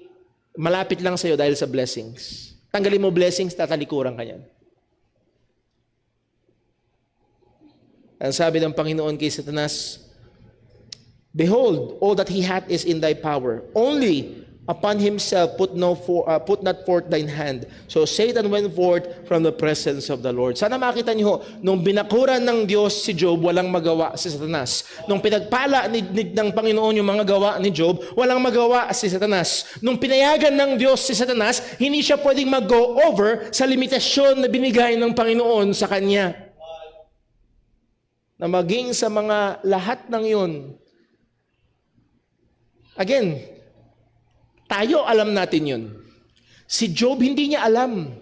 malapit lang sa'yo dahil sa blessings. Tanggalin mo blessings, tatalikuran ka niyan. Ang sabi ng Panginoon kay Satanas, "Behold, all that he hath is in thy power. Only upon himself put not forth thine hand." So Satan went forth from the presence of the Lord. Sana makita niyo, nung binakuran ng Diyos si Job, walang magawa si Satanas. Nung pinagpala ng Panginoon yung mga gawa ni Job, walang magawa si Satanas. Nung pinayagan ng Diyos si Satanas, hindi siya pwedeng mag-go over sa limitasyon na binigay ng Panginoon sa kanya. Na maging sa mga lahat ng yun. Again, tayo alam natin yun. Si Job hindi niya alam.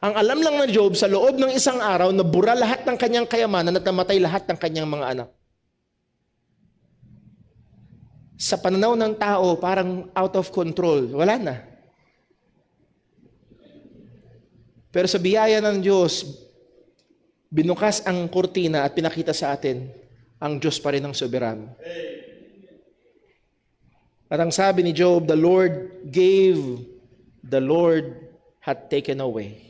Ang alam lang ng Job, sa loob ng isang araw, nabura lahat ng kanyang kayamanan at namatay lahat ng kanyang mga anak. Sa pananaw ng tao, parang out of control. Wala na. Pero sa biyaya ng Diyos, binukas ang kurtina at pinakita sa atin, ang Diyos pa rin ang soberano. At ang sabi ni Job, "The Lord gave, the Lord hath taken away."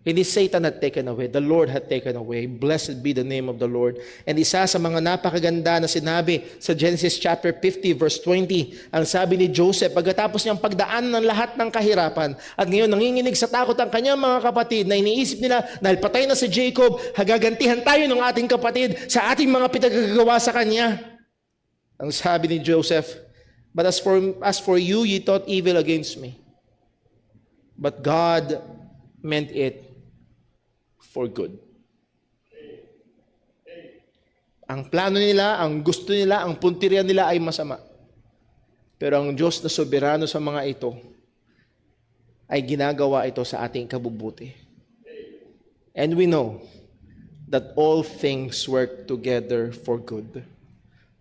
Hindi Satan had taken away, the Lord had taken away. Blessed be the name of the Lord. And isa sa mga napakaganda na sinabi sa Genesis chapter 50 verse 20, ang sabi ni Joseph, pagkatapos niyang pagdaan ng lahat ng kahirapan, at ngayon nanginginig sa takot ang kanyang mga kapatid na iniisip nila, dahil patay na si Jacob, hagagantihan tayo ng ating kapatid sa ating mga pinagagawa sa kanya. Ang sabi ni Joseph, "But as for you, ye thought evil against me. But God meant it for good." Ang plano nila, ang gusto nila, ang punterian nila ay masama. Pero ang Diyos na soberano sa mga ito ay ginagawa ito sa ating kabubuti. And we know that all things work together for good.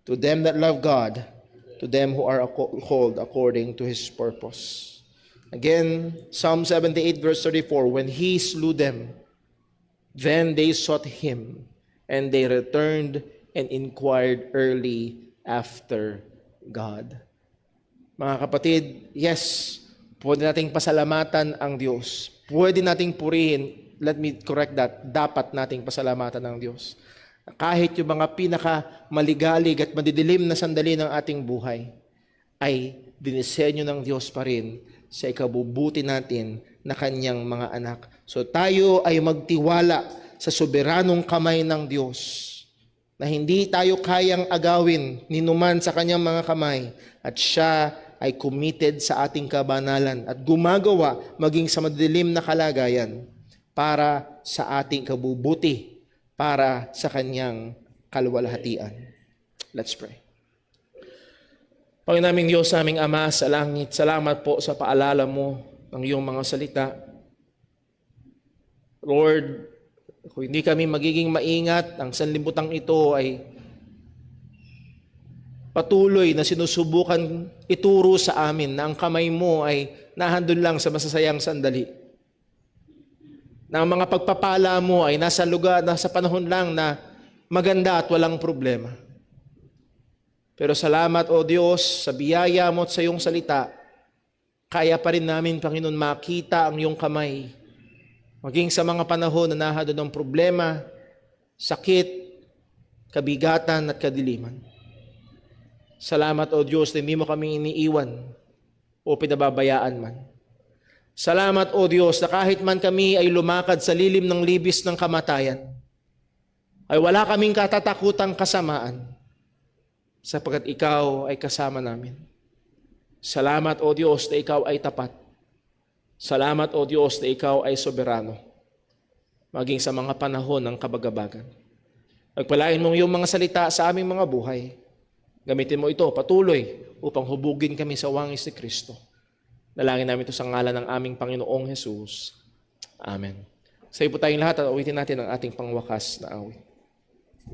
To them that love God, to them who are called according to His purpose. Again, Psalm 78 verse 34, "When He slew them, then they sought Him, and they returned and inquired early after God." Mga kapatid, yes, pwede nating pasalamatan ang Diyos. Pwede nating purihin. Let me correct that. Dapat nating pasalamatan ang Diyos. Kahit yung mga pinakamaligalig at madidilim na sandali ng ating buhay, ay dinisenyo ng Diyos pa rin sa ikabubuti natin na kanyang mga anak. So tayo ay magtiwala sa soberanong kamay ng Diyos na hindi tayo kayang agawin ni numan sa kanyang mga kamay, at siya ay committed sa ating kabanalan at gumagawa maging sa madilim na kalagayan para sa ating kabubuti, para sa kanyang kaluwalhatian. Let's pray. Panginoon naming Diyos, aming Ama sa langit, salamat po sa paalala mo ng iyong mga salita. Lord, kung hindi kami magiging maingat, ang sanlibutan ito ay patuloy na sinusubukan ituro sa amin na ang kamay mo ay nahandun lang sa masasayang sandali. Na ang mga pagpapala mo ay nasa lugar, nasa panahon lang na maganda at walang problema. Pero salamat, O Diyos, sa biyaya mo at sa iyong salita, kaya pa rin namin, Panginoon, makita ang iyong kamay. Maging sa mga panahon na nahandun ng problema, sakit, kabigatan at kadiliman. Salamat, O Diyos, na hindi mo kami iniiwan o pinababayaan man. Salamat, O Diyos, na kahit man kami ay lumakad sa lilim ng libis ng kamatayan, ay wala kaming katatakutang kasamaan, sapagkat Ikaw ay kasama namin. Salamat, O Diyos, na Ikaw ay tapat. Salamat, O Diyos, na Ikaw ay soberano, maging sa mga panahon ng kabagabagan. Pagpalain mong iyong mga salita sa aming mga buhay. Gamitin mo ito patuloy upang hubugin kami sa wangis ni Kristo. Dalangin namin ito sa ngalan ng aming Panginoong Jesus. Amen. Sa iyo po tayong lahat at awitin natin ang ating pangwakas na awit.